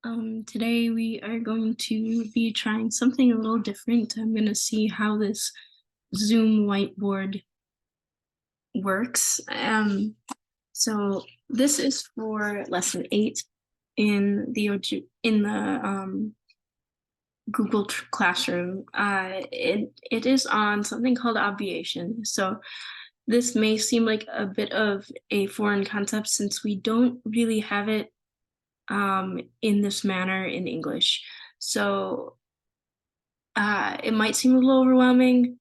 Today we are going to be trying something a little different. I'm going to see how this Zoom whiteboard works. So this is for lesson 8 in the Google Classroom. It is on something called obviation. So this may seem like a bit of a foreign concept since we don't really have it in this manner in English. So it might seem a little overwhelming,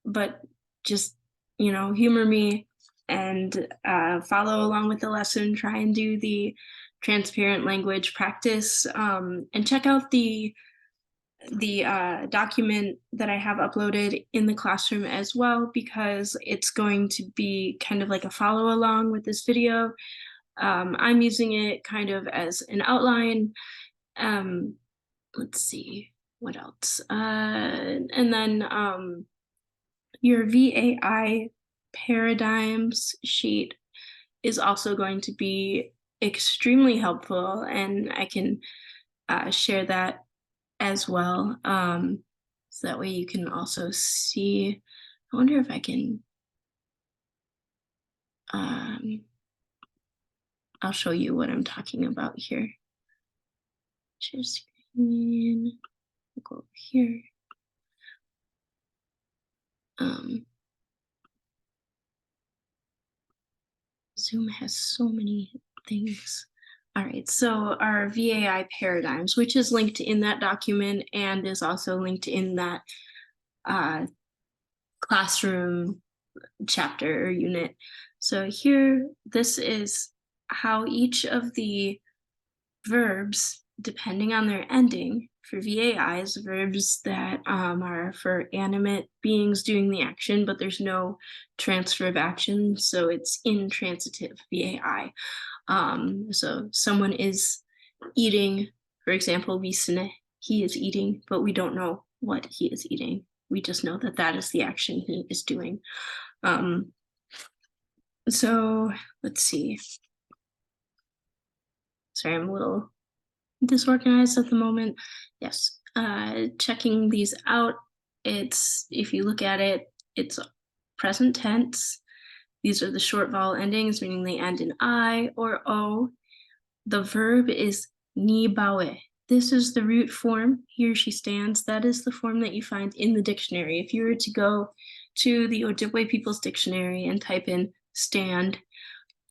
but just, humor me and follow along with the lesson. Try and do the transparent language practice, and check out the document that I have uploaded in the classroom as well, because it's going to be kind of like a follow along with this video. I'm using it kind of as an outline. Um, let's see what else. And then your VAI paradigms sheet is also going to be extremely helpful, and I can share that as well. So that way you can also see. I wonder if I can. I'll show you what I'm talking about here. Share screen. Go over here. Zoom has so many things. All right, so our VAI paradigms, which is linked in that document and is also linked in that classroom chapter or unit. So here, this is how each of the verbs, depending on their ending, for VAIs, verbs that are for animate beings doing the action, but there's no transfer of action, so it's intransitive VAI. So someone is eating, for example, visne, he is eating, but we don't know what he is eating. We just know that that is the action he is doing. So let's see. Sorry, I'm a little disorganized at the moment. Yes, checking these out. It's, if you look at it, it's present tense. These are the short vowel endings, meaning they end in I or O. The verb is ni bawe. This is the root form, he or she stands. That is the form that you find in the dictionary. If you were to go to the Ojibwe People's Dictionary and type in stand,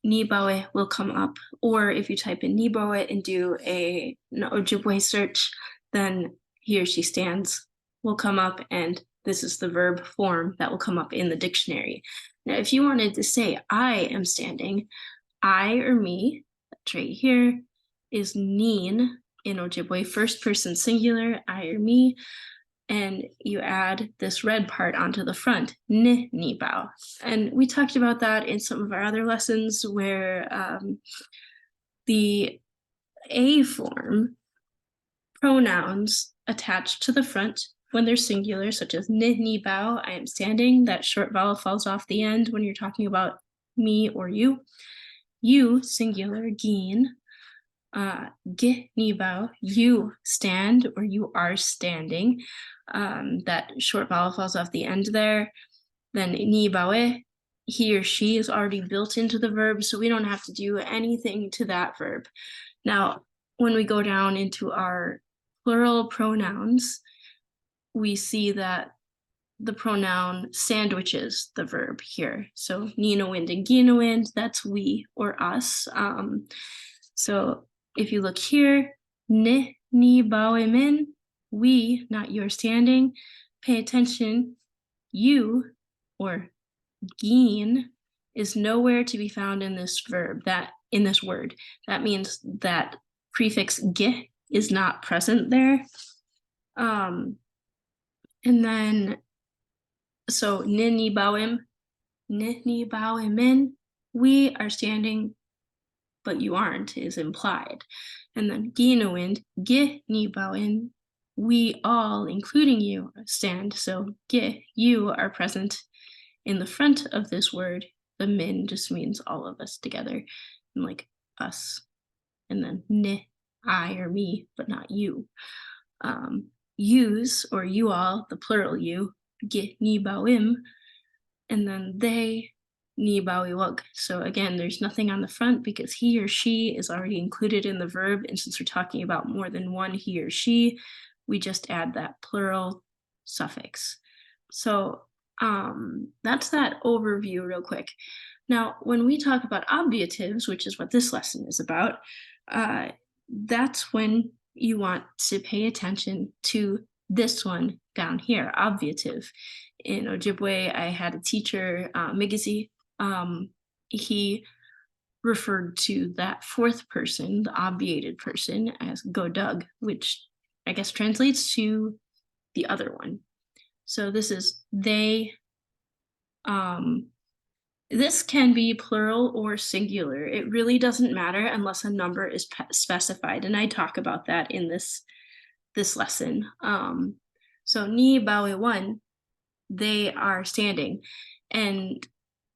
ni bawe will come up. Or if you type in ni bawe and do an Ojibwe search, then he or she stands will come up, and this is the verb form that will come up in the dictionary. Now, if you wanted to say I am standing, I or me, that's right here, is nin in Ojibwe, first person singular, I or me, and you add this red part onto the front, ni bao. And we talked about that in some of our other lessons where the A form pronouns attached to the front when they're singular, such as ni bao, I am standing, that short vowel falls off the end when you're talking about me or you. You, singular, gin, ge ni bao, you stand or you are standing. That short vowel falls off the end there. Then ni baoe, he or she is already built into the verb, so we don't have to do anything to that verb. Now, when we go down into our plural pronouns, we see that the pronoun sandwiches the verb here. So Nina wind and Gina wind, that's we or us. So if you look here, ni baoe min, we, not you're standing. Pay attention, you or gin is nowhere to be found in this verb, that in this word. That means that prefix ge is not present there. And then, so ni baoim min, we are standing, but you aren't, is implied. And then ginowind, ge ni baoin, we all, including you, stand. So ge, you are present in the front of this word. The min just means all of us together, and like us. And then ne I or me, but not you. Yous or you all, the plural you, get ni bawim, and then they ni bawi wug. So again, there's nothing on the front because he or she is already included in the verb. And since we're talking about more than one he or she, we just add that plural suffix. So that's that overview real quick. Now, when we talk about obviatives, which is what this lesson is about, that's when you want to pay attention to this one down here, obviative. In Ojibwe, I had a teacher, Migizi. He referred to that fourth person, the obviated person, as Godug, which I guess translates to the other one. So this is they. This can be plural or singular. It really doesn't matter unless a number is specified, and I talk about that in this lesson. So ni bawe one, they are standing, and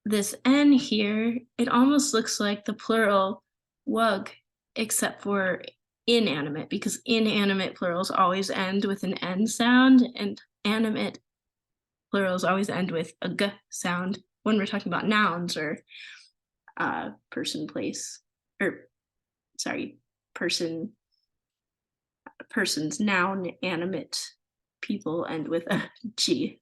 this n here, it almost looks like the plural wug, except for inanimate, because inanimate plurals always end with an n sound, and animate plurals always end with a g sound when we're talking about nouns or person, place, or sorry, person's noun, animate, people end with a g.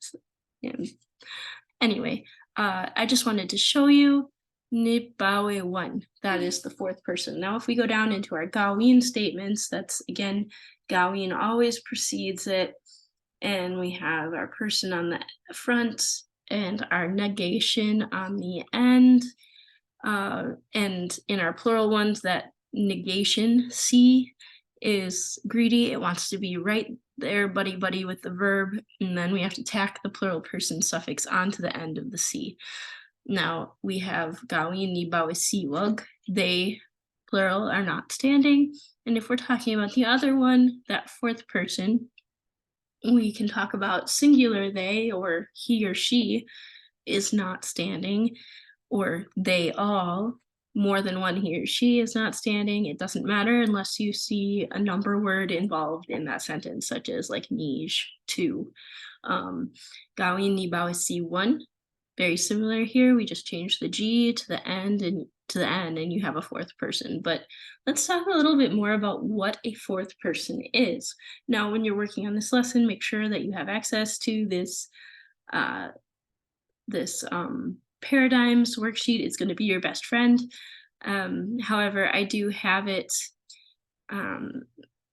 Anyway, I just wanted to show you Nibawe one. That is the fourth person. Now, if we go down into our Gawin statements, that's again, Gawin always precedes it. And we have our person on the front and our negation on the end. And in our plural ones, that negation, C, is greedy. It wants to be right there, buddy buddy with the verb. And then we have to tack the plural person suffix onto the end of the C. Now we have Gawin ni bawe siwag. They, plural, are not standing. And if we're talking about the other one, that fourth person, we can talk about singular they, or he or she is not standing, or they all, more than one he or she is not standing. It doesn't matter unless you see a number word involved in that sentence, such as like nij, two. Gawin ni bawe si one, very similar here. We just change the G to the end and to the N, and you have a fourth person. But let's talk a little bit more about what a fourth person is. Now, when you're working on this lesson, make sure that you have access to this paradigms worksheet. It's going to be your best friend. However, I do have it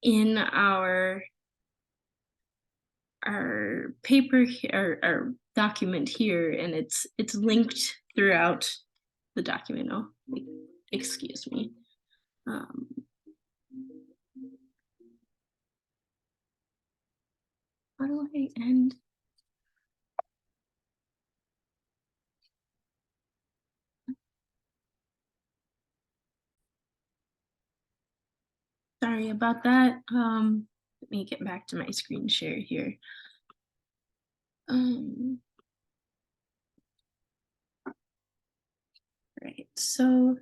in our paper here, our document here, and it's linked throughout the document. Oh, excuse me. How do I end? Sorry about that. Let me get back to my screen share here. Right, so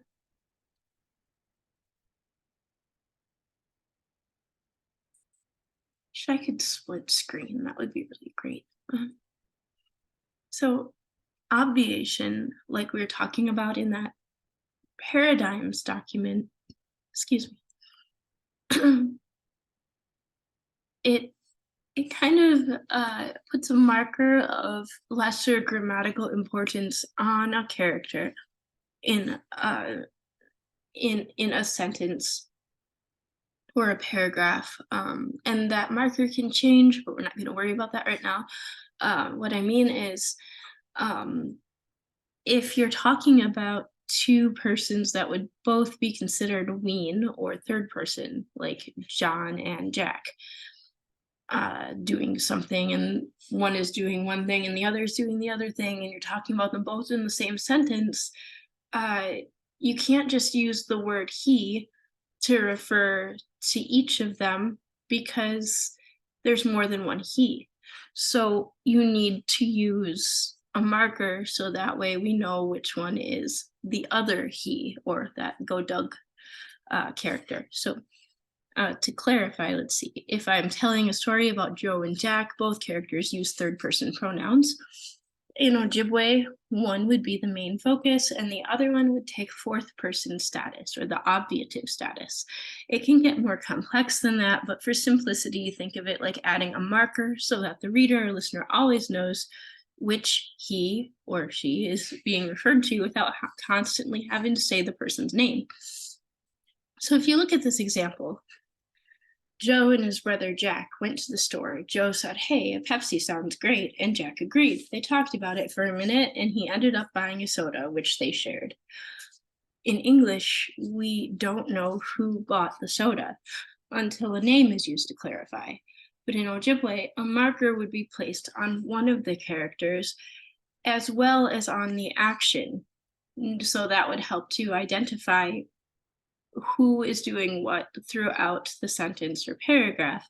I could split screen, that would be really great. So obviation, like we were talking about in that paradigms document, excuse me, it kind of puts a marker of lesser grammatical importance on a character in a sentence or a paragraph, and that marker can change, but we're not going to worry about that right now. What I mean is, if you're talking about two persons that would both be considered ween or third person, like John and Jack, doing something, and one is doing one thing and the other is doing the other thing, and you're talking about them both in the same sentence, you can't just use the word he to refer to each of them because there's more than one he. So you need to use a marker so that way we know which one is the other he, or that Godug character. So To clarify, let's see, if I'm telling a story about Joe and Jack, both characters use third-person pronouns. In Ojibwe, one would be the main focus and the other one would take fourth-person status or the obviative status. It can get more complex than that, but for simplicity, think of it like adding a marker so that the reader or listener always knows which he or she is being referred to without constantly having to say the person's name. So if you look at this example, Joe and his brother Jack went to the store. Joe said, "Hey, a Pepsi sounds great," and Jack agreed. They talked about it for a minute, and he ended up buying a soda, which they shared. In English, we don't know who bought the soda until a name is used to clarify. But in Ojibwe, a marker would be placed on one of the characters as well as on the action. So that would help to identify who is doing what throughout the sentence or paragraph.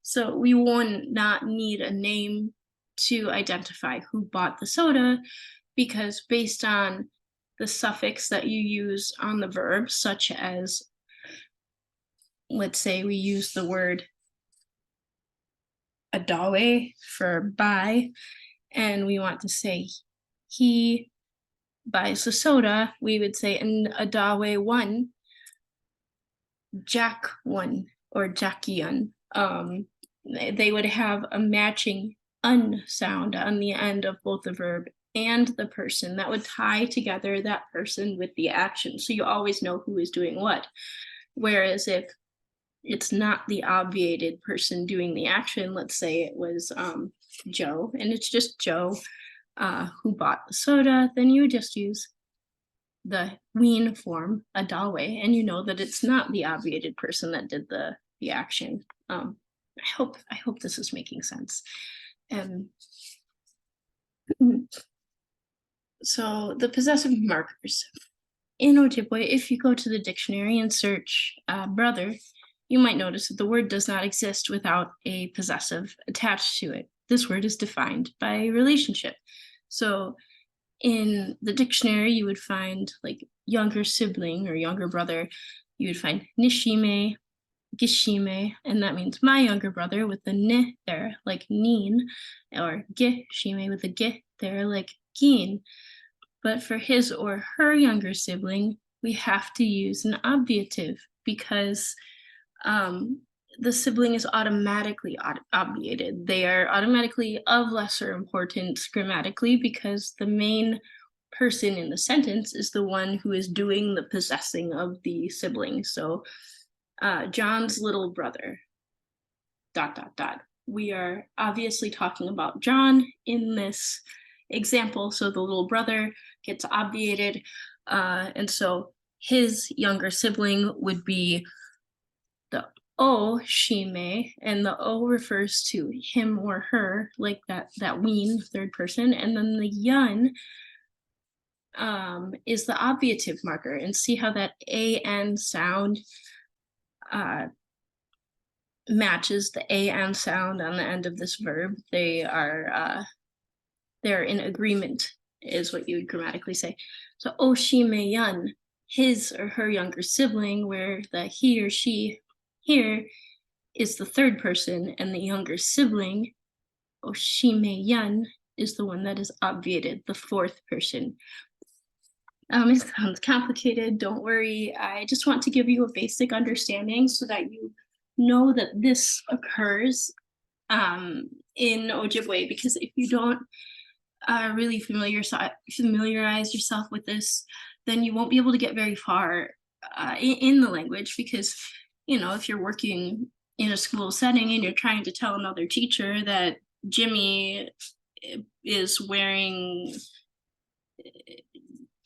So we would not need a name to identify who bought the soda, because based on the suffix that you use on the verb, such as, let's say we use the word adawe for buy, and we want to say he buys the soda, we would say an adawe one, Jack one, or Jackian. They would have a matching un sound on the end of both the verb and the person that would tie together that person with the action. So you always know who is doing what. Whereas if it's not the obviated person doing the action, let's say it was Joe, and it's just Joe who bought the soda, then you would just use the ween form, adawe, and you know that it's not the obviated person that did the action. I hope this is making sense. So the possessive markers. In Ojibwe, if you go to the dictionary and search brother, you might notice that the word does not exist without a possessive attached to it. This word is defined by relationship. So in the dictionary, you would find like younger sibling or younger brother. You would find nishime, gishime, and that means my younger brother with the ni there, like neen, or gishime with the gi there, like gin. But for his or her younger sibling, we have to use an obviative because the sibling is automatically obviated. They are automatically of lesser importance grammatically because the main person in the sentence is the one who is doing the possessing of the sibling. So John's little brother, ... We are obviously talking about John in this example, so the little brother gets obviated, and so his younger sibling would be the o shime, and the o refers to him or her, like that ween third person, and then the yun is the obviative marker. And see how that an sound matches the an sound on the end of this verb. They're in agreement, is what you would grammatically say. So oshime yun, his or her younger sibling, where the he or she here is the third person, and the younger sibling, oshime yun, is the one that is obviated, the fourth person. It sounds complicated, don't worry. I just want to give you a basic understanding so that you know that this occurs in Ojibwe, because if you don't really familiarize yourself with this, then you won't be able to get very far in the language, because, you know, if you're working in a school setting and you're trying to tell another teacher that Jimmy is wearing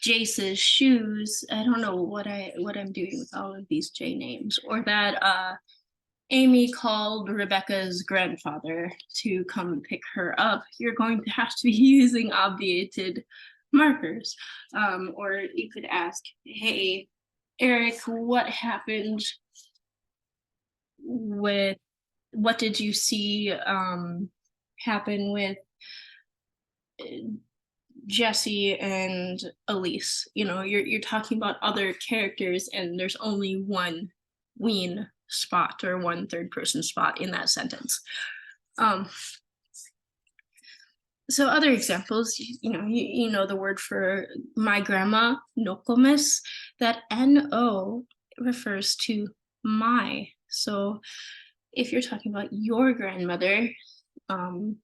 Jace's shoes, I don't know what I'm doing with all of these J names, or that Amy called Rebecca's grandfather to come pick her up, you're going to have to be using obviated markers. Or you could ask, hey, Eric, what happened with, what did you see happen with Jesse and Elise? You know, you're talking about other characters and there's only one ween spot or one third person spot in that sentence. So other examples, you know the word for my grandma, nokomes, that no refers to my. So if you're talking about your grandmother, I'm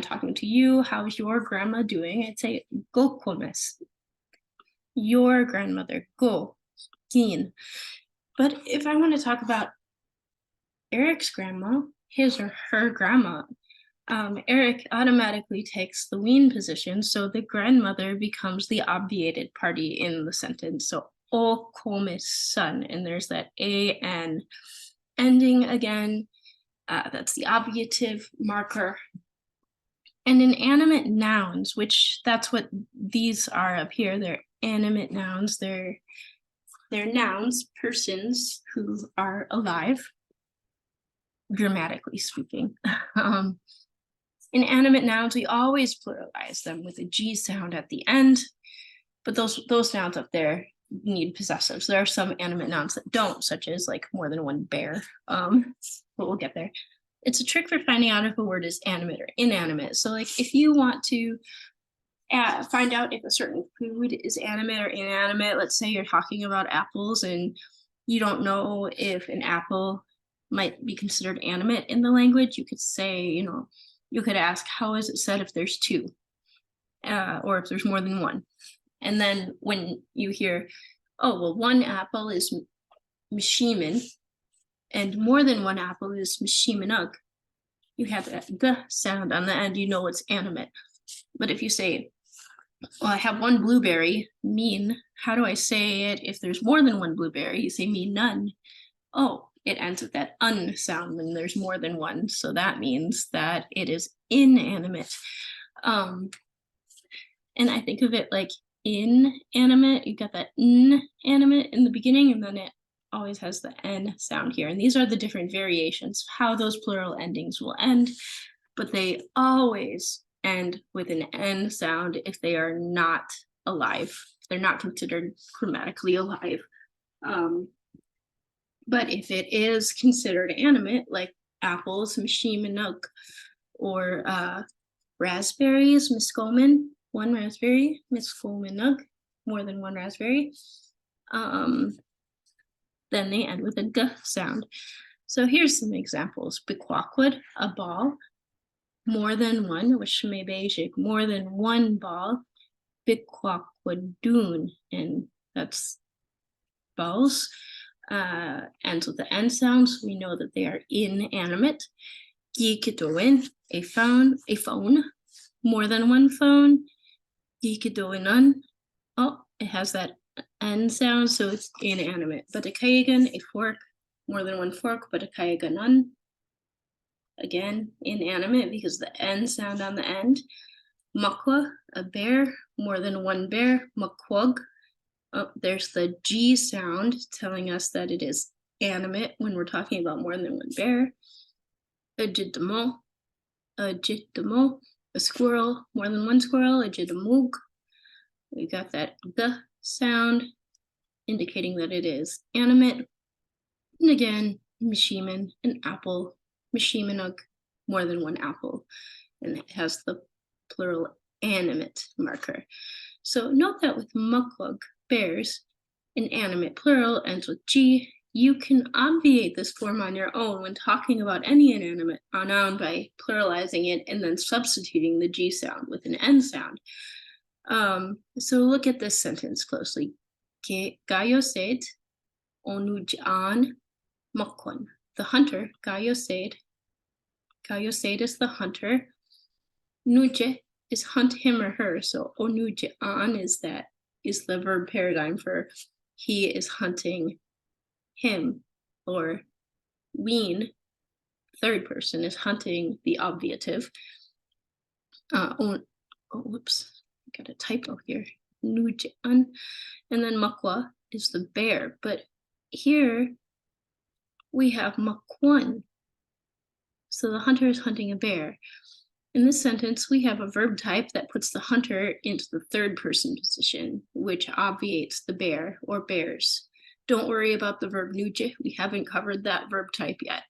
talking to you, how's your grandma doing? I'd say gokomes. Your grandmother, go, kin. But if I want to talk about Eric's grandma, his or her grandma, Eric automatically takes the wean position, so the grandmother becomes the obviated party in the sentence. So o komis son, and there's that an ending again. That's the obviative marker. And in animate nouns, which that's what these are up here, they're animate nouns. They're nouns, persons who are alive, grammatically speaking. In animate nouns, we always pluralize them with a G sound at the end, but those nouns up there need possessives. There are some animate nouns that don't, such as like more than one bear, but we'll get there. It's a trick for finding out if a word is animate or inanimate. So like if you want to find out if a certain food is animate or inanimate, let's say you're talking about apples and you don't know if an apple might be considered animate in the language, you could say, you could ask, how is it said if there's two, or if there's more than one? And then when you hear, oh, well, one apple is mishimen, and more than one apple is mishimenug, you have that the sound on the end, you know it's animate. But if you say, well, I have one blueberry, mean, how do I say it if there's more than one blueberry? You say me none. Oh, it ends with that un sound when there's more than one. So that means that it is inanimate. And I think of it like inanimate. You got that inanimate in the beginning, and then it always has the n sound here. And these are the different variations of how those plural endings will end, but they always end with an n sound if they are not alive. They're not considered grammatically alive. But if it is considered animate, like apples, mishimanuk, or raspberries, miskomen, one raspberry, miskomenug, more than one raspberry, then they end with a g sound. So here's some examples. Bikwakwad, a ball, more than one, which may be more than one ball. Bikwakwad and that's balls. Ends with the n sounds. We know that they are inanimate. Gikitoin, a phone, more than one phone. Gikitoinan, oh, it has that n sound, so it's inanimate. But a kayagan, a fork, more than one fork, but a kayaganan, again, inanimate because the n sound on the end. Makwa, a bear, more than one bear. Makwag, oh, there's the G sound telling us that it is animate when we're talking about more than one bear. A squirrel, more than one squirrel. A we got that the sound indicating that it is animate. And again, mishiman, an apple, mishimanuk, more than one apple. And it has the plural animate marker. So note that with makwag, bears, inanimate plural ends with G. You can obviate this form on your own when talking about any inanimate noun by pluralizing it and then substituting the G sound with an N sound. So look at this sentence closely. Gayosaid onujan makwan. The hunter, Gayosaid is the hunter. Nuje is hunt him or her. So onujan is the verb paradigm for he is hunting him, or wean, third person, is hunting the obviative. Whoops, I got a typo here. Nujan, and then makwa is the bear, but here we have makwan. So the hunter is hunting a bear. In this sentence, we have a verb type that puts the hunter into the third person position, which obviates the bear or bears. don't worry about the verb nuje. We haven't covered that verb type yet.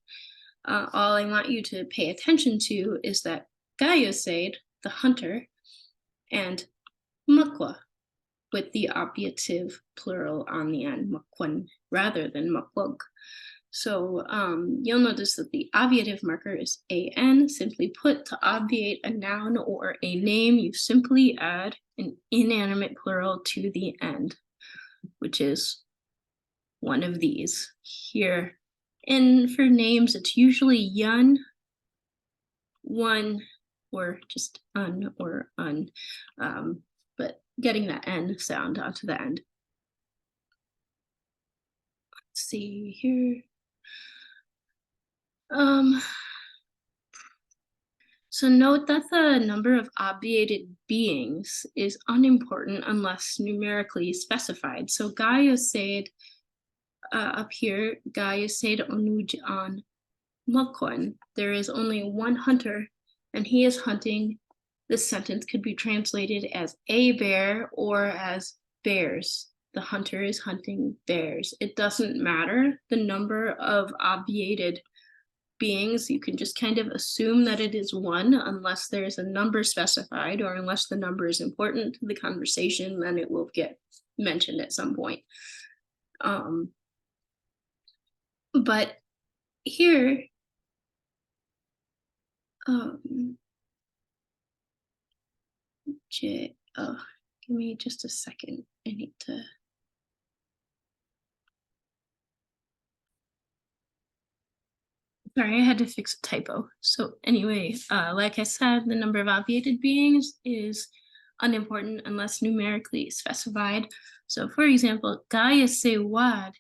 All I want you to pay attention to is that Gayasaid, the hunter, and makwa, with the obviative plural on the end, makwan, rather than makwag. So you'll notice that the obviative marker is an. Simply put, to obviate a noun or a name, you simply add an inanimate plural to the end, which is one of these here. And for names, it's usually yun, one, or just un or un, but getting that n sound onto the end. Let's see here. So note that the number of obviated beings is unimportant unless numerically specified. So Gaia said up here, Gaia said onuj on Mokon. There is only one hunter, and he is hunting. This sentence could be translated as a bear or as bears. The hunter is hunting bears. It doesn't matter the number of obviated beings. You can just kind of assume that it is one unless there's a number specified, or unless the number is important to the conversation, then it will get mentioned at some point. But here, give me just a second. I need to. Sorry, I had to fix a typo. So anyway, like I said, the number of obviated beings is unimportant unless numerically specified. So for example, Gaia Sewad,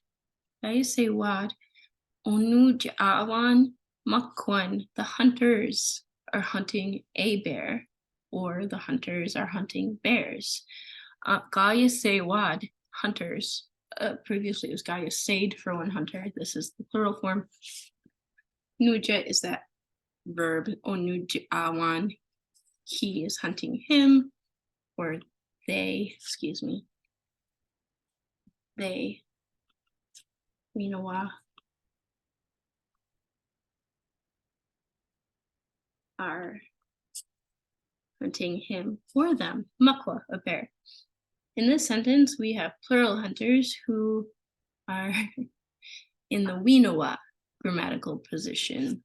Onu Ja'awan Makwan, the hunters are hunting a bear, or the hunters are hunting bears. Gaia Sewad, hunters. Previously it was Gaia Said for one hunter. This is the plural form. Nuja is that verb, onujawan, he is hunting him, or they, they, winawa, are hunting him or them, makwa, a bear. In this sentence, we have plural hunters who are in the winawa grammatical position.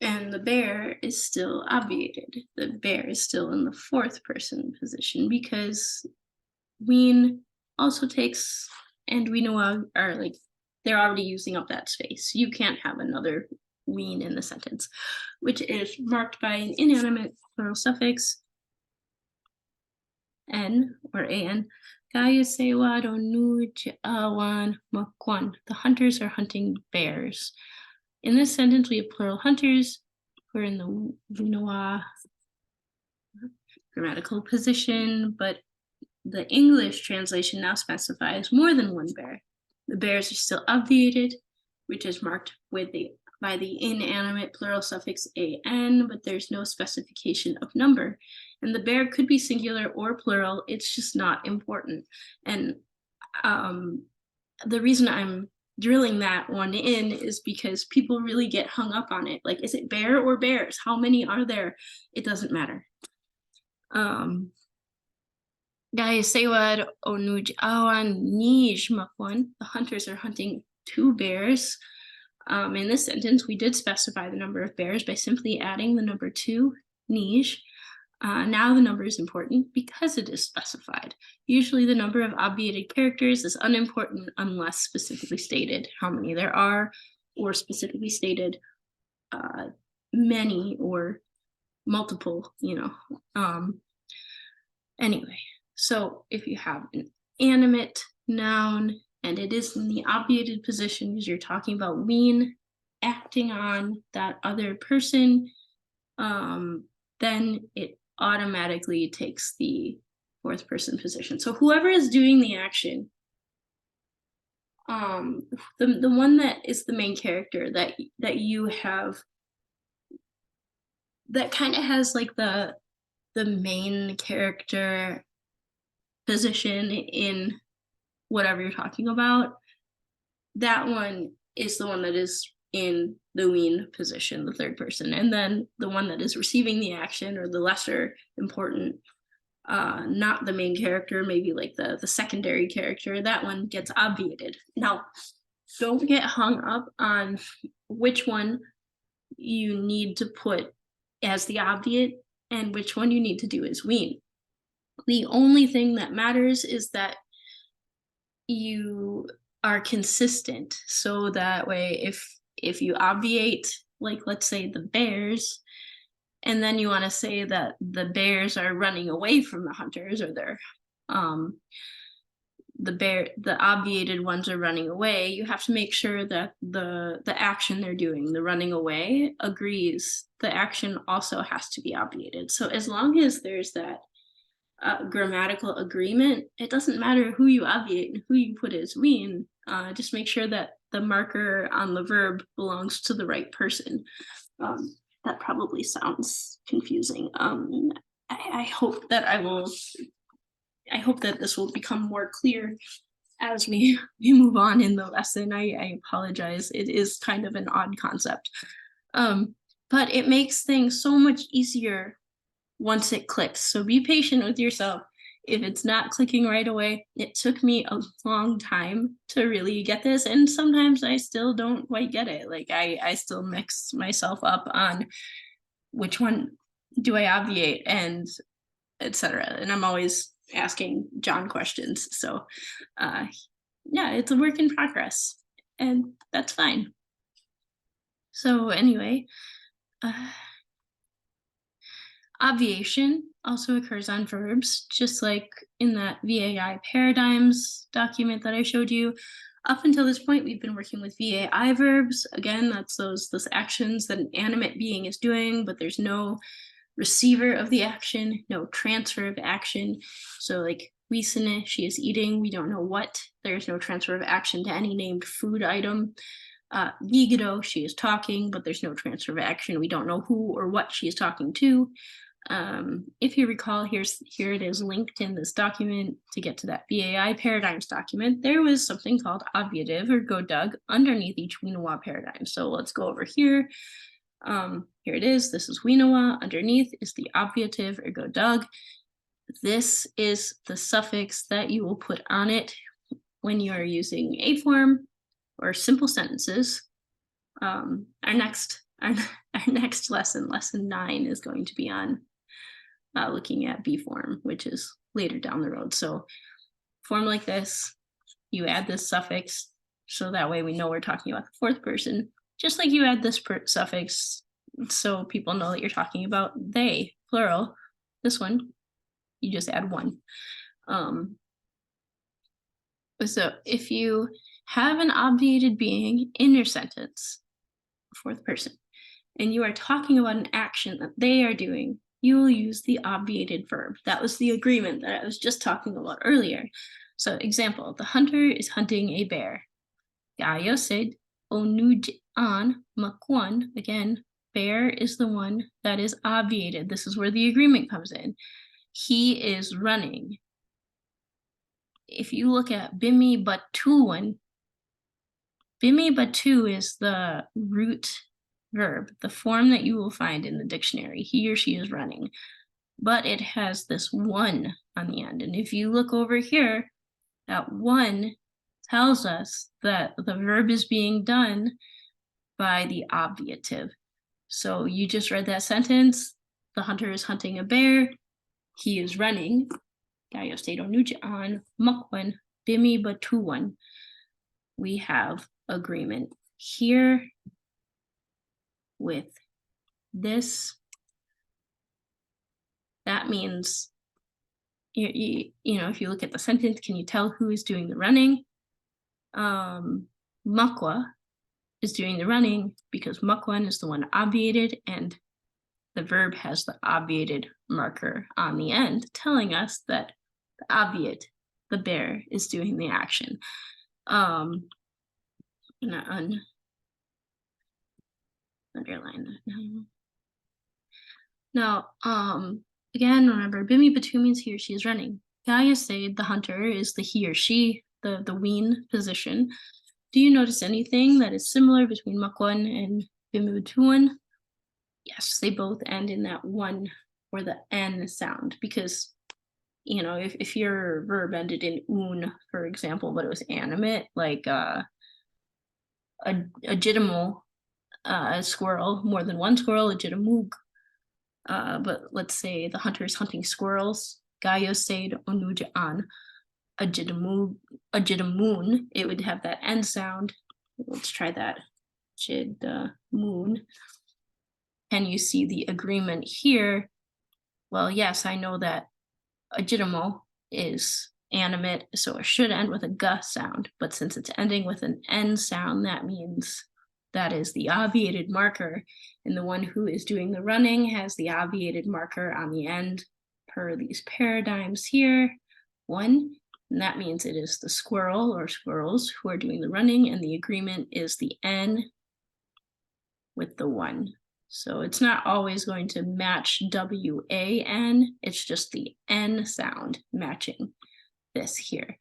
And the bear is still obviated. The bear is still in the fourth person position because ween also takes, and winawa are like, they're already using up that space. You can't have another ween in the sentence, which is marked by an inanimate plural suffix, n or an. Gaya sewa donu awan makwan. The hunters are hunting bears. In this sentence, we have plural hunters who are in the winawa grammatical position, but the English translation now specifies more than one bear. The bears are still obviated, which is marked by the inanimate plural suffix an, but there's no specification of number. And the bear could be singular or plural, it's just not important. And the reason I'm drilling that one in is because people really get hung up on it. Like, is it bear or bears? How many are there? It doesn't matter. Gaya sewad onuj awan nij makwan. The hunters are hunting two bears. In this sentence, we did specify the number of bears by simply adding the number 2, nij. Now the number is important because it is specified. Usually the number of obviated characters is unimportant unless specifically stated how many there are, or specifically stated many or multiple, Anyway, so if you have an animate noun and it is in the obviated position because you're talking about ween acting on that other person, then it automatically takes the fourth person position. So whoever is doing the action, the one that is the main character that you have, that kind of has like the main character position in whatever you're talking about, that one is the one that is in the wean position, the third person. And then the one that is receiving the action, or the lesser important, not the main character, maybe like the secondary character, that one gets obviated. Now, don't get hung up on which one you need to put as the obviate and which one you need to do as wean. The only thing that matters is that you are consistent, so that way if you obviate, like let's say the bears, and then you want to say that the bears are running away from the hunters, or they're the obviated ones are running away, you have to make sure that the action they're doing, the running away, agrees. The action also has to be obviated. So as long as there's that grammatical agreement, it doesn't matter who you obviate and who you put as wean. Just make sure that the marker on the verb belongs to the right person. That probably sounds confusing. I hope that this will become more clear as we move on in the lesson. I apologize. It is kind of an odd concept. But it makes things so much easier once it clicks. So be patient with yourself. If it's not clicking right away, it took me a long time to really get this, and sometimes I still don't quite get it. Like I still mix myself up on which one do I obviate, and etc. And I'm always asking John questions. So yeah, it's a work in progress, and that's fine. So anyway, obviation also occurs on verbs, just like in that VAI paradigms document that I showed you. Up until this point, we've been working with VAI verbs. Again, that's those actions that an animate being is doing, but there's no receiver of the action, no transfer of action. So like Wiesene, she is eating, we don't know what. There's no transfer of action to any named food item. Vigado, she is talking, but there's no transfer of action. We don't know who or what she is talking to. If you recall, here it is linked in this document to get to that VAI paradigms document. There was something called obviative, or go Doug, underneath each Wienawa paradigm. So let's go over here. Here it is. This is Wienawa. Underneath is the obviative, or go Doug. This is the suffix that you will put on it when you are using A form or simple sentences. Our next lesson, lesson 9, is going to be on looking at B form, which is later down the road. So form like this, you add this suffix, so that way we know we're talking about the fourth person, just like you add this suffix so people know that you're talking about they, plural. This one, you just add one. So if you have an obviated being in your sentence, fourth person, and you are talking about an action that they are doing, you will use the obviated verb. That was the agreement that I was just talking about earlier. So example, the hunter is hunting a bear. Gayosid onujan makwan. Again, bear is the one that is obviated. This is where the agreement comes in. He is running. If you look at bimi batuan, bimi batu is the root verb, the form that you will find in the dictionary. He or she is running, but it has this one on the end. And if you look over here, that one tells us that the verb is being done by the obviative. So you just read that sentence. The hunter is hunting a bear. He is running. Mukwan bimi batuan. We have agreement here with this. That means, you know, if you look at the sentence, can you tell who is doing the running? Makwa is doing the running because Mukwan is the one obviated, and the verb has the obviated marker on the end, telling us that the obviate, the bear, is doing the action. Underline that now. Now, again, remember, bimi batu means he or she is running. Gaia said the hunter is the he or she. the wean position. Do you notice anything that is similar between makwan and bimibatuan? Yes, they both end in that one or the n sound, because if your verb ended in un, for example, but it was animate, like a jitimal squirrel, more than one squirrel, a jitamug. But let's say the hunter is hunting squirrels, gayo said onujaan, a jitamoon, it would have that end sound. Let's try that. Jidamoon. Can you see the agreement here? Well, yes, I know that a jitamo is animate, so it should end with a g sound. But since it's ending with an n sound, that means that is the obviated marker. And the one who is doing the running has the obviated marker on the end per these paradigms here. 1. And that means it is the squirrel or squirrels who are doing the running, and the agreement is the n with the 1. So it's not always going to match W-A-N, it's just the N sound matching this here.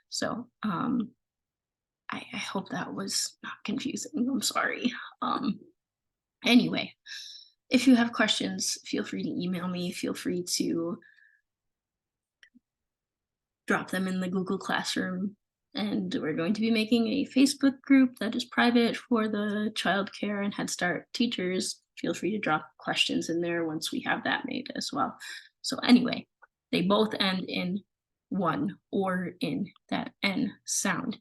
So I hope that was not confusing, I'm sorry. Anyway, if you have questions, feel free to email me, feel free to drop them in the Google Classroom. And we're going to be making a Facebook group that is private for the childcare and Head Start teachers. Feel free to drop questions in there once we have that made as well. So anyway, they both end in 1 or in that N sound.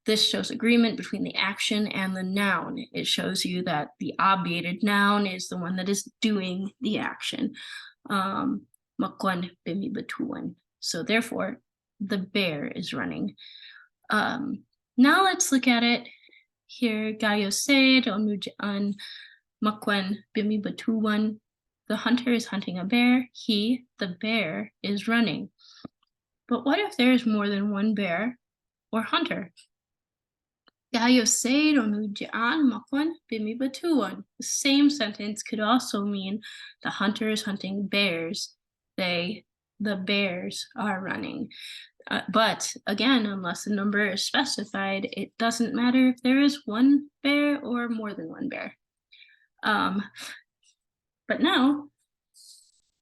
This shows agreement between the action and the noun. It shows you that the obviated noun is the one that is doing the action. Makwan bimi batuan. So therefore, the bear is running. Now let's look at it here. Gayo said onujaan makwan bimi batuan. The hunter is hunting a bear. He, the bear, is running. But what if there is more than one bear or hunter? Gayo said onujaan makwan bimi batuan. The same sentence could also mean the hunter is hunting bears. They, the bears, are running. But again, unless the number is specified, it doesn't matter if there is one bear or more than one bear. But now,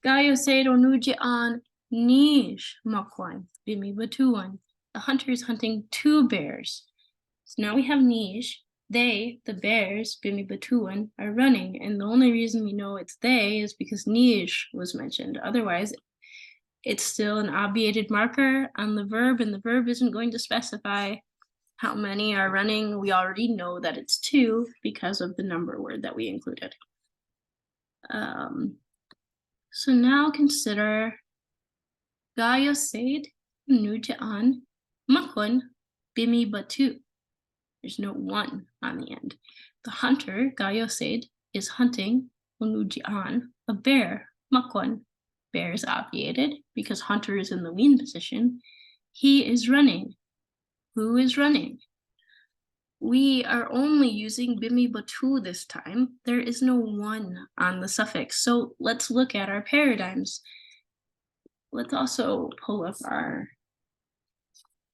Gayo said onujaan nish makwan bimi batuan. The hunter is hunting 2 bears. So now we have nish. They, the bears, bimi batuan, are running. And the only reason we know it's they is because nish was mentioned. Otherwise, it's still an obviated marker on the verb, and the verb isn't going to specify how many are running. We already know that it's 2 because of the number word that we included. So now consider Gayo said nujaan makwan bimi batu. There's no 1 on the end. The hunter, Gayo said, is hunting onujaan, a bear, makwan. Bear is obviated because hunter is in the wean position. He is running. Who is running? We are only using bimi batu this time. There is no 1 on the suffix. So let's look at our paradigms. Let's also pull up our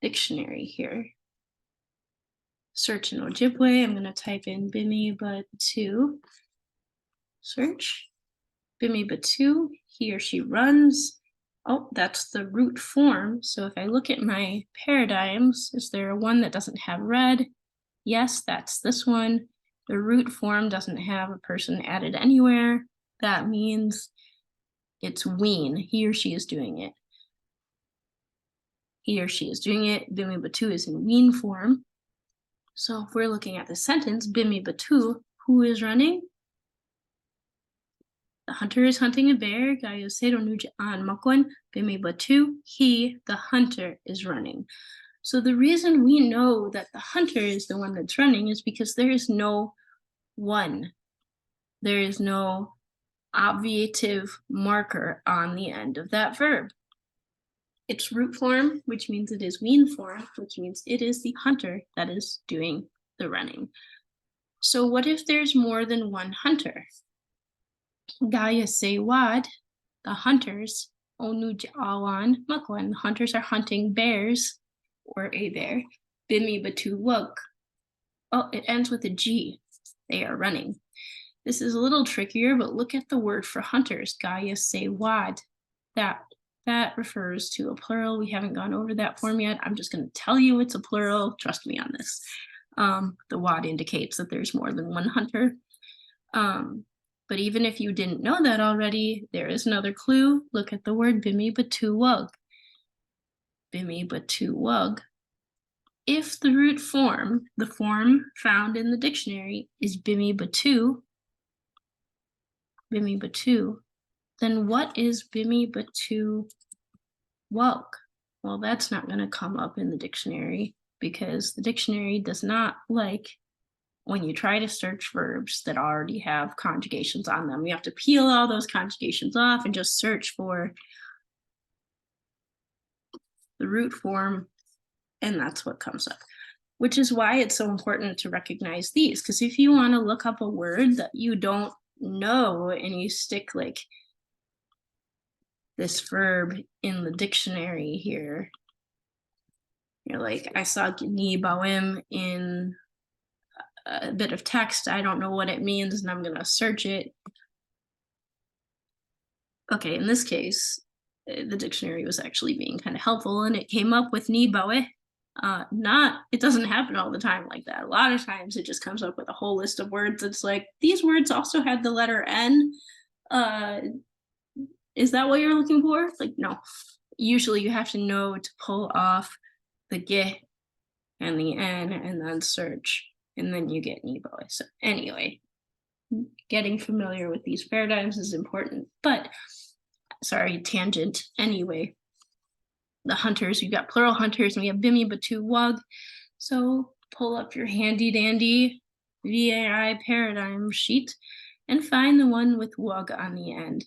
dictionary here. Search in Ojibwe. I'm going to type in bimi batu. Search. Bimi batu, he or she runs. Oh, that's the root form. So if I look at my paradigms, is there one that doesn't have red? Yes, that's this one. The root form doesn't have a person added anywhere. That means it's wean. He or she is doing it. He or she is doing it. Bimi batu is in wean form. So if we're looking at the sentence, bimi batu, who is running? The hunter is hunting a bear. Gayo said onujaan makwan bimi batu. He, the hunter, is running. So the reason we know that the hunter is the one that's running is because there is no 1. There is no obviative marker on the end of that verb. It's root form, which means it is wean form, which means it is the hunter that is doing the running. So what if there's more than 1 hunter? Gayo say wad, the hunters, onujaan makwan, the hunters are hunting bears. or a bear. Bimi batu wug. Oh, it ends with a G. They are running. This is a little trickier, but look at the word for hunters. Gaia say wad. That refers to a plural. We haven't gone over that form yet. I'm just going to tell you it's a plural. Trust me on this. The wad indicates that there's more than one hunter. But even if you didn't know that already, there is another clue. Look at the word bimi batu wug. Bimi batu wug. If the root form, the form found in the dictionary, is bimi batu, then what is bimi batu wug? Well, that's not going to come up in the dictionary because the dictionary does not like when you try to search verbs that already have conjugations on them. You have to peel all those conjugations off and just search for the root form, and that's what comes up. Which is why it's so important to recognize these, because if you want to look up a word that you don't know and you stick like this verb in the dictionary here, you're like, I saw ni bawim in a bit of text, I don't know what it means, and I'm going to search it. Okay, in this case, the dictionary was actually being kind of helpful, and it came up with ni bawe. It doesn't happen all the time like that. A lot of times it just comes up with a whole list of words. It's like, these words also had the letter N. Is that what you're looking for? Like, no. Usually you have to know to pull off the ge and the N and then search, and then you get Nebo. So anyway, getting familiar with these paradigms is important, but sorry, tangent. Anyway, the hunters, we've got plural hunters, and we have bimi batu wug. So pull up your handy dandy VAI paradigm sheet and find the one with wug on the end.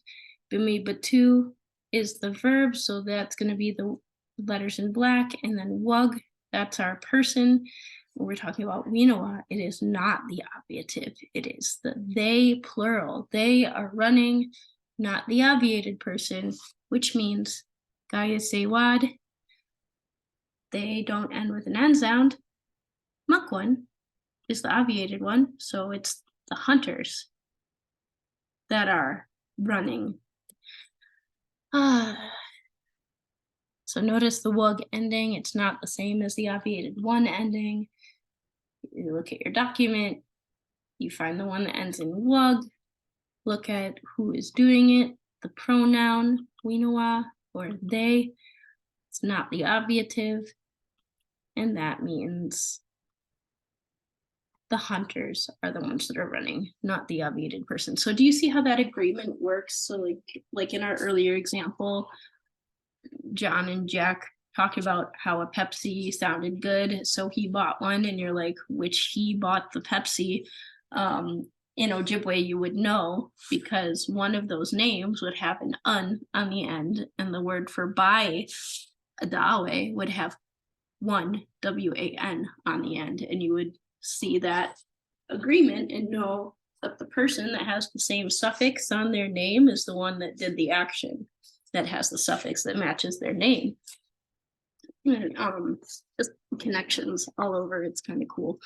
Bimi batu is the verb, so that's going to be the letters in black, and then wug, that's our person. When we're talking about winoa, it is not the obviative. It is the they plural. They are running, not the obviated person, which means Gaia say wad. They don't end with an N sound. Mukwan is the obviated one, so it's the hunters that are running. So notice the wug ending, it's not the same as the obviated one ending. You look at your document, you find the one that ends in wug, look at who is doing it, the pronoun, winoa, or they. It's not the obviative, and that means the hunters are the ones that are running, not the obviated person. So do you see how that agreement works? So like in our earlier example, John and Jack talked about how a Pepsi sounded good, so he bought one, and you're like, which he bought the Pepsi. In Ojibwe, you would know because one of those names would have an un on the end, and the word for buy, adawe, would have one, W-A-N, on the end, and you would see that agreement and know that the person that has the same suffix on their name is the one that did the action that has the suffix that matches their name. And, just connections all over. It's kind of cool.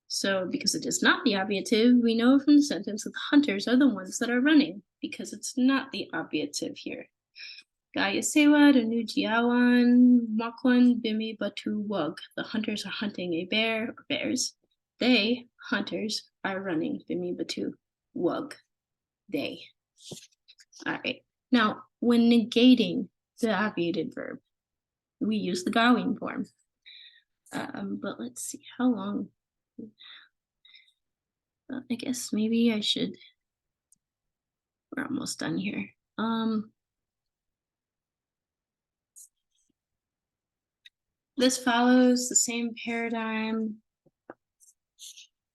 So because it is not the obviative, we know from the sentence that the hunters are the ones that are running because it's not the obviative here. Gaya sewa, Nujiawan, Makwan, Bimi, Batu, Wug. The hunters are hunting a bear or bears. They, hunters, are running. Bimi, Batu, Wug. They. All right. Now, when negating the obviated verb, we use the Gawin form. But let's see how long. I guess maybe I should. We're almost done here. This follows the same paradigm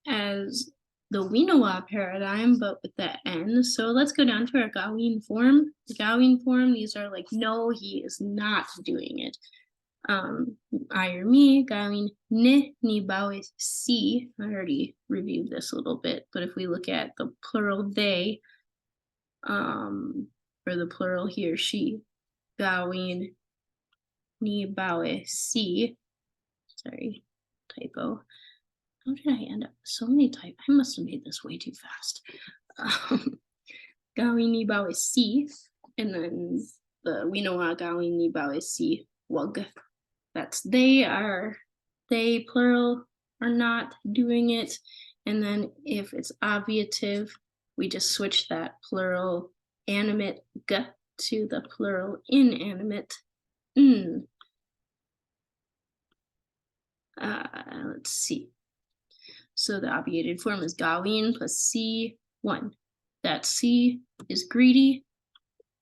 as the Winoa paradigm, but with the N. So let's go down to our Gawin form. The Gawin form, these are like, no, he is not doing it. I or me, Gawin, ni bawe, si. I already reviewed this a little bit, but if we look at the plural they, or the plural he or she, Gawin, ni baue si. Sorry, typo. How did I end up so many typos? I must have made this way too fast. Gawin ni baue si, and then the we know gawin ni baue si wag. That's they plural are not doing it. And then if it's obviative, we just switch that plural animate g to the plural inanimate n. Let's see. So the obviated form is gawin plus c, 1. That c is greedy.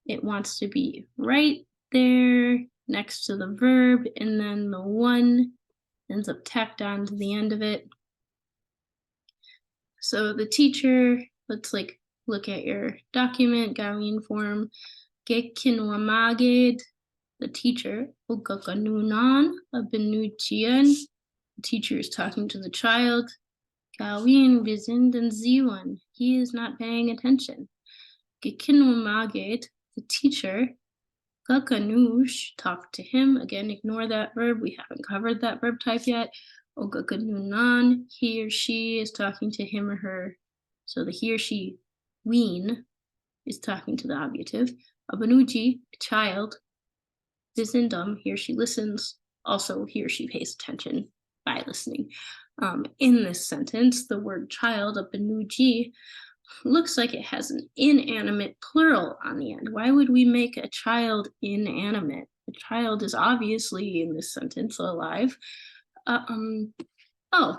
It wants to be right there next to the verb, and then the 1 ends up tacked on to the end of it. So the teacher, let's look at your document, gawin form, gekinwamaged, the teacher, ugakanunan, abenuchian, the teacher is talking to the child, gawin bizindan ziwan, he is not paying attention. Gekinwamaged, the teacher, gakanush, talk to him, again, ignore that verb, we haven't covered that verb type yet. Ogakanunan, he or she is talking to him or her. So the he or she, ween, is talking to the obviative. Abanuji, child, bizindum, he or she listens. Also, he or she pays attention by listening. In this sentence, the word child, abanuji, looks like it has an inanimate plural on the end. Why would we make a child inanimate? The child is obviously in this sentence alive. Oh,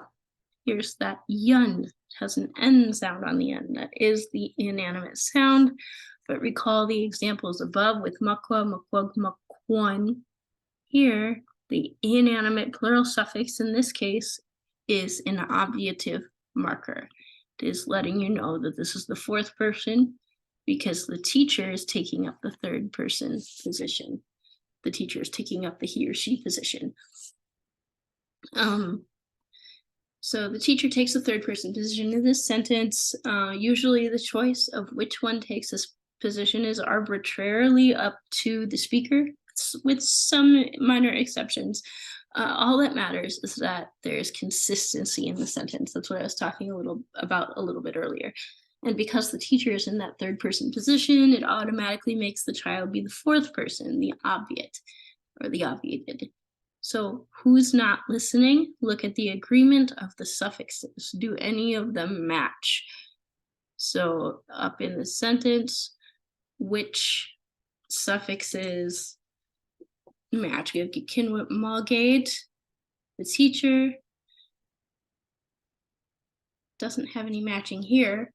here's that yun. It has an N sound on the end. That is the inanimate sound. But recall the examples above with makwa, makwag, makwan. Here, the inanimate plural suffix in this case is an obviative marker. It is letting you know that this is the 4th person because the teacher is taking up the 3rd person position. The teacher is taking up the he or she position. So the teacher takes the 3rd person position in this sentence. Usually the choice of which one takes this position is arbitrarily up to the speaker, with some minor exceptions. All that matters is that there's consistency in the sentence. That's what I was talking about a little bit earlier. And because the teacher is in that 3rd person position, it automatically makes the child be the 4th person, the obviate or the obviated. So who's not listening? Look at the agreement of the suffixes. Do any of them match? So up in the sentence, which suffixes match? We have gekinwit malgate, the teacher, doesn't have any matching here.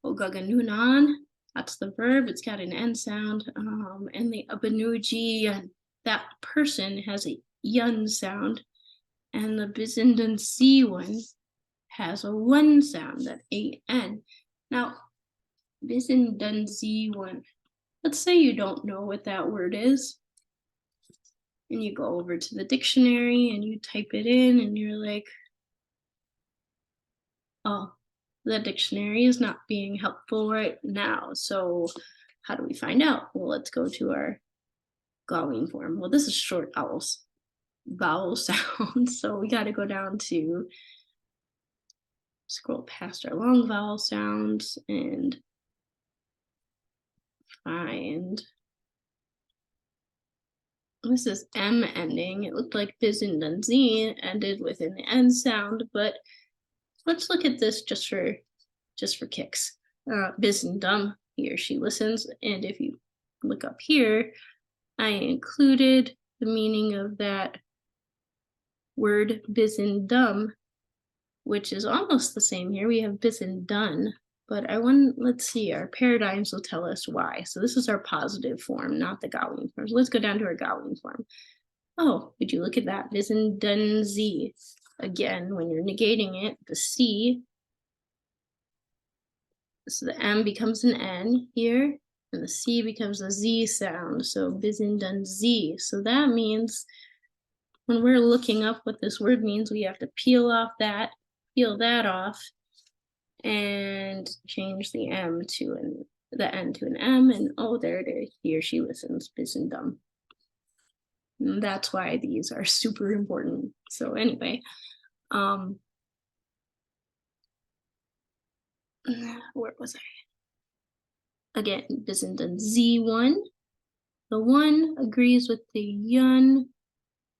Ogaganunan, that's the verb, it's got an N sound. And the abanuji, that person has a yun sound, and the bizindan C one has a 1 sound, that AN. Now, bizindan Z one, let's say you don't know what that word is, and you go over to the dictionary and you type it in, and you're like, oh, the dictionary is not being helpful right now. So how do we find out? Well, let's go to our gawin form. Well, this is short vowel sounds, so we got to go down to scroll past our long vowel sounds and find, this is M ending. It looked like biz and dunzine ended with an N sound, but let's look at this just for kicks. Biz and dum, he or she listens, and if you look up here, I included the meaning of that word biz and dum, which is almost the same here. We have biz and done, but let's see, our paradigms will tell us why. So this is our positive form, not the gawin form. So let's go down to our gawin form. Oh, would you look at that? Biz and done z. Again, when you're negating it, the C, so the M becomes an N here, and the C becomes a Z sound. So biz and done z. So that means when we're looking up what this word means, we have to peel that off, and change the N to an M, and oh, there it is. He or she listens, biz and dum. And that's why these are super important. So anyway, um, where was I? Again, this is the Z1. The one agrees with the yun,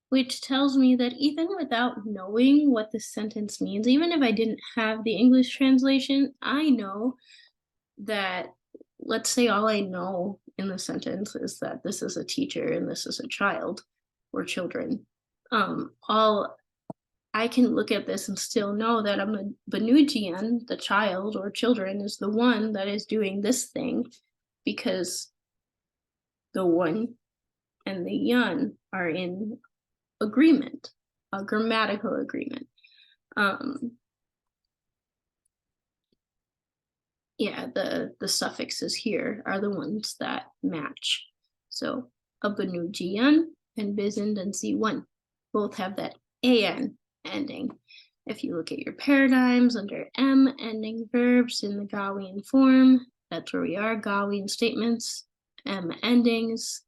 which tells me that even without knowing what this sentence means, even if I didn't have the English translation, I know that, let's say all I know in the sentence is that this is a teacher and this is a child or children. All I can look at this and still know that a Banujian, the child or children, is the one that is doing this thing, because the one and the yun are in agreement, a grammatical agreement. Yeah, the suffixes here are the ones that match. So Abanujian and Bizindansi1 both have that an ending. If you look at your paradigms under M ending verbs in the Gaulian form, that's where we are, Gaulian statements, M endings.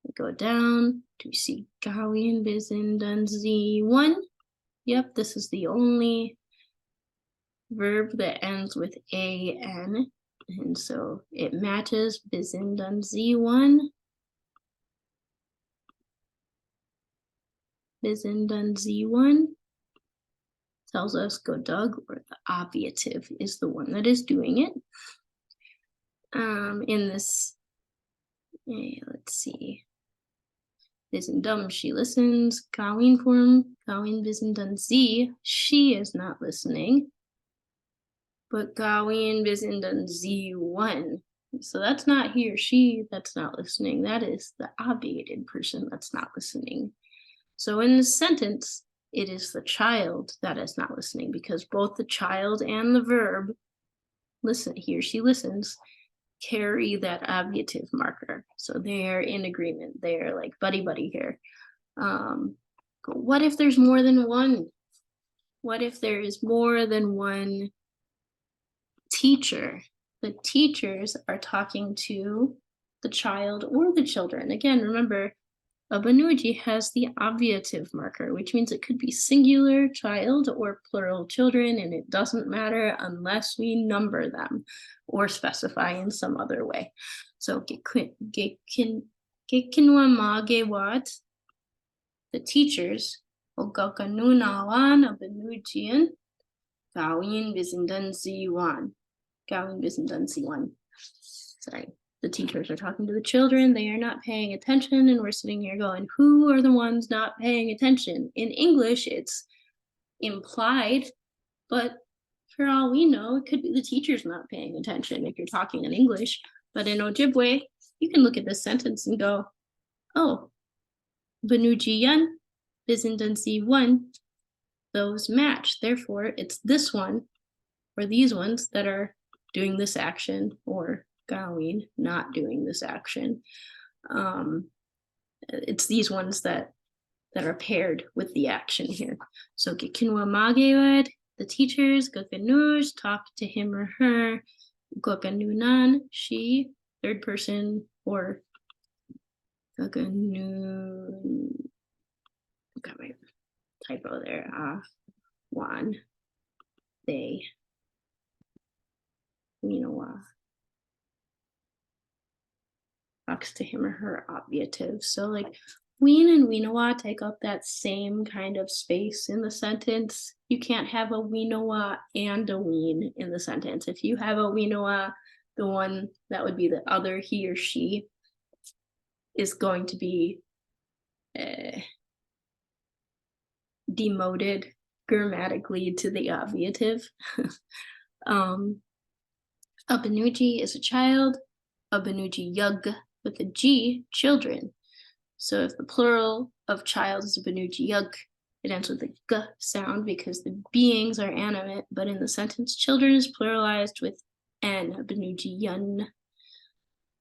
We go down to see Gaulian Bizindansi1. Yep, this is the only verb that ends with an, and so it matches Bizindan Z1. Bizindan Z1 tells us go Doug, or the obviative is the one that is doing it. In this, let's see, Bizindum, she listens. Gawin form, Gawin Bizindan Z, she is not listening. But Gawin Bizindan Z1. So that's not he or she that's not listening. That is the obviated person that's not listening. So in this sentence, it is the child that is not listening, because both the child and the verb, listen, he or she listens, carry that obviative marker. So they are in agreement. They are like buddy-buddy here. What if there's more than one? What if there is more than one teacher? The teachers are talking to the child or the children. Again, remember, a Banuji has the obviative marker, which means it could be singular child or plural children, and it doesn't matter unless we number them or specify in some other way. So Gekinwamagewat, the teachers, Ogakanunawan of Banujian, Gawin Bizindan Ziwan. Gawin Bizindan Ziwan. Sorry. The teachers are talking to the children, they are not paying attention, and we're sitting here going, who are the ones not paying attention? In English, it's implied, but for all we know, it could be the teachers not paying attention if you're talking in English. But in Ojibwe, you can look at this sentence and go, oh, Banujiyan, Bizindansi 1, those match. Therefore, it's this one or these ones that are doing this action, or Gawin not doing this action. It's these ones that are paired with the action here. So Gikinwa Magewed, the teachers, Gokanuj, talk to him or her, Gokanunan, she, third person, or Gokanun, got my typo there, one, they, talks to him or her obviative. So like ween and weenawa take up that same kind of space in the sentence. You can't have a weenawa and a ween in the sentence. If you have a weenawa, the one that would be the other, he or she, is going to be demoted grammatically to the obviative. A Banuji is a child. A Banuji yug with a G, children. So if the plural of child is a Banuji yug, it ends with a g sound because the beings are animate, but in the sentence, children is pluralized with n, a Banuji yun.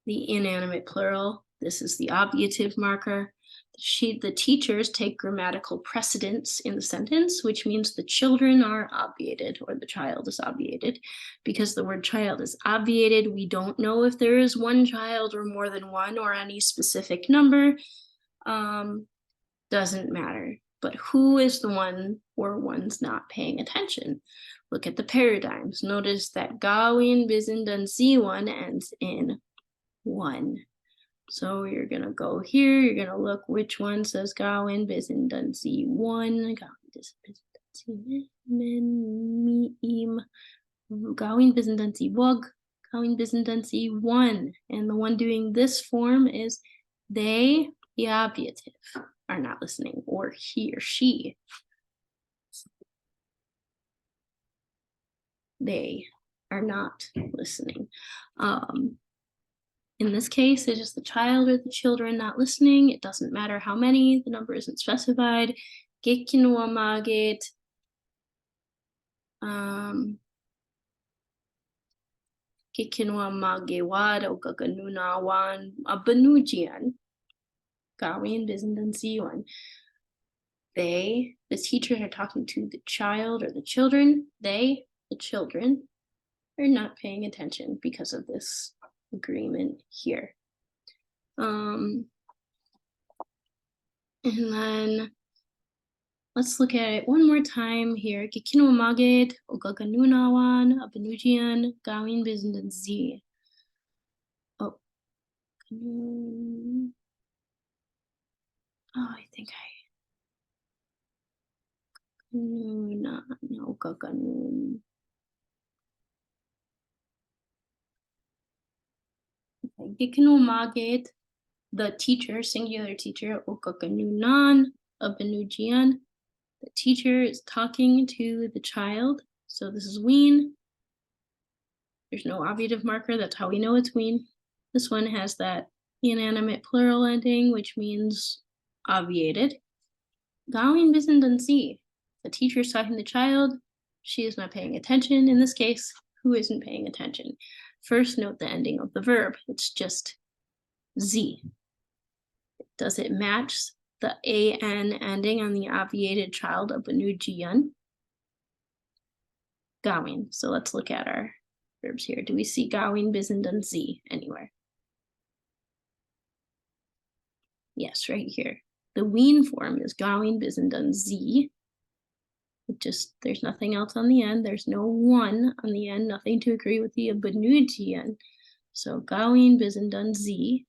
The inanimate plural, this is the obviative marker. The teachers take grammatical precedence in the sentence, which means the children are obviated, or the child is obviated. Because the word child is obviated, we don't know if there is one child or more than one or any specific number. doesn't matter. But who is the one or one's not paying attention? Look at the paradigms. Notice that gawin, bizindan, one ends in one. So you're gonna go here, you're gonna look which one says gawin, bizindan, one, gawin, bizindan, wag, gawin, bizindan, one. And the one doing this form is they, the obviative, are not listening, or he or she. They are not listening. In this case, it's just the child or the children not listening. It doesn't matter how many, the number isn't specified. Gekinua magit. Gekinua magewad o gaganunawan abanujian. Gawin bizindan siwan. They, the teachers, are talking to the child or the children. They, the children, are not paying attention because of this agreement here. And then let's look at it one more time here. Kikino magid, ogaganunawan, abanujian, gawin bizindan z. Oh, I think no, gaganun. Kikino magid, the teacher, singular teacher, ogaganunan, abanujian. The teacher is talking to the child. So this is ween. There's no obviative marker. That's how we know it's ween. This one has that inanimate plural ending, which means obviated. Gawin bizindan si. The teacher is talking to the child. She is not paying attention. In this case, who isn't paying attention? First, note the ending of the verb. It's just z. Does it match the an ending on the obviated child of banujian? Gawin. So let's look at our verbs here. Do we see gawin bizindan z anywhere? Yes, right here. The ween form is gawin bizindan z. It just, there's nothing else on the end. There's no one on the end, nothing to agree with the banujian. So gawin bizindan z.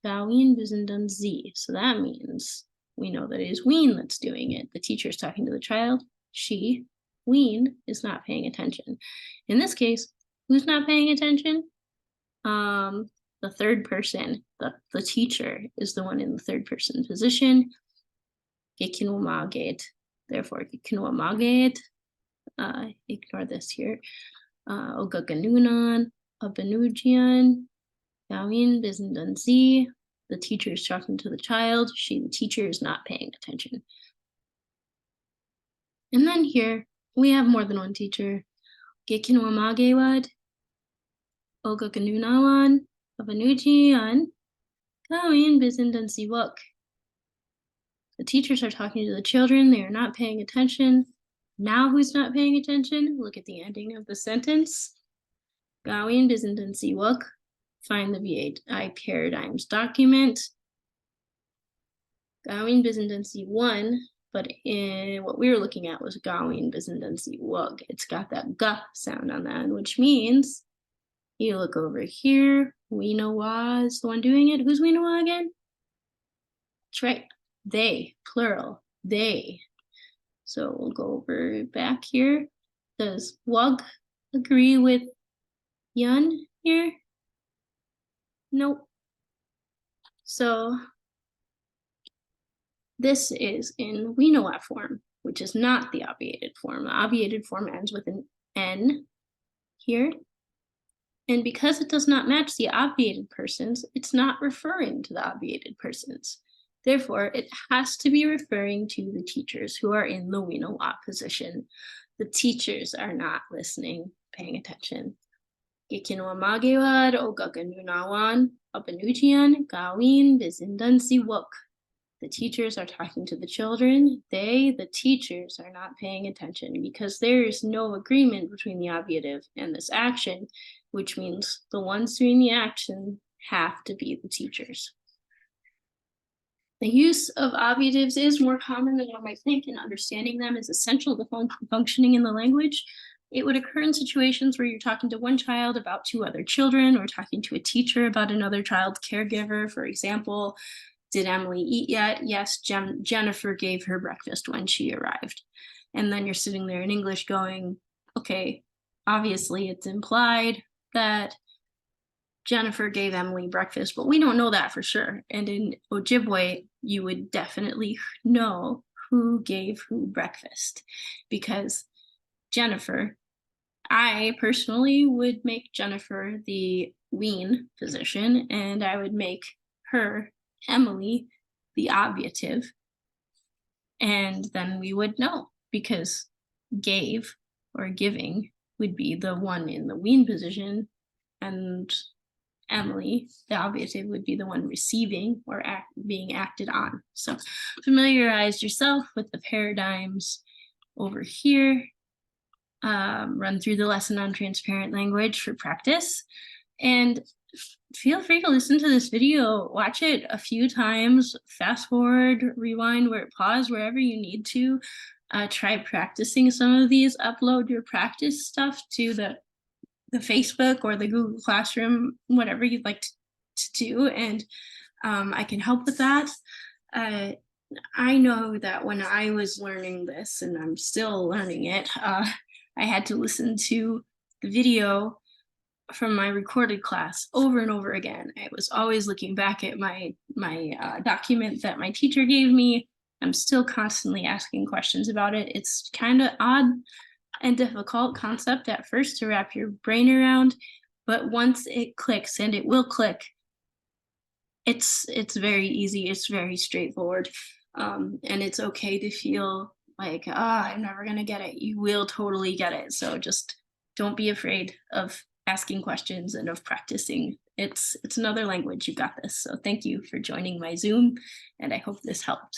Gawin bizindan z. So that means we know that it is ween that's doing it. The teacher is talking to the child. She, ween, is not paying attention. In this case, who's not paying attention? The third person, the teacher, is the one in the third person position. Gekinumaget. Therefore, gekinumaget. Ignore this here. Ogaganunan, abanujian, gawin bizindan z. The teacher is talking to the child. The teacher, is not paying attention. And then here, we have more than one teacher. Gekinuamagewad, ogaganunawan, abanujian, gawin bizindan siwak. The teachers are talking to the children. They are not paying attention. Now who's not paying attention? Look at the ending of the sentence. Gawin bizindan siwak. Find the VAI paradigms document. Gawin bizindan one, but what we were looking at was gawin bizindan wug. It's got that g sound on the end, which means you look over here. Winawa is the one doing it. Who's Winawa again? That's right. They, plural, they. So we'll go over back here. Does wug agree with yun here? Nope. So this is in Winawa form, which is not the obviated form. The obviated form ends with an N here. And because it does not match the obviated persons, it's not referring to the obviated persons. Therefore, it has to be referring to the teachers who are in the Winawa position. The teachers are not listening, paying attention. Gikinwamagewad o gaganunawan, abanujian, gawin, bizindan siwok. The teachers are talking to the children. They, the teachers, are not paying attention because there is no agreement between the obviative and this action, which means the ones doing the action have to be the teachers. The use of obviatives is more common than one might think, and understanding them is essential to functioning in the language. It would occur in situations where you're talking to one child about two other children, or talking to a teacher about another child's caregiver. For example, did Emily eat yet? Yes, Jennifer gave her breakfast when she arrived. And then you're sitting there in English going, okay, obviously it's implied that Jennifer gave Emily breakfast, but we don't know that for sure. And in Ojibwe, you would definitely know who gave who breakfast, because Jennifer, I personally would make Jennifer the wean position, and I would make her, Emily, the obviative. And then we would know, because gave or giving would be the one in the wean position, and Emily, the obviative, would be the one receiving or being acted on. So familiarize yourself with the paradigms over here. Run through the lesson on transparent language for practice. And feel free to listen to this video, watch it a few times, fast forward, rewind, pause wherever you need to. Try practicing some of these, upload your practice stuff to the Facebook or the Google Classroom, whatever you'd like to do, and I can help with that. I know that when I was learning this, and I'm still learning it, I had to listen to the video from my recorded class over and over again. I was always looking back at my document that my teacher gave me. I'm still constantly asking questions about it. It's kind of odd and difficult concept at first to wrap your brain around, but once it clicks, and it will click, it's very easy, it's very straightforward. And it's okay to feel like, I'm never gonna get it. You will totally get it. So just don't be afraid of asking questions and of practicing. It's another language. You got this. So thank you for joining my Zoom, and I hope this helped.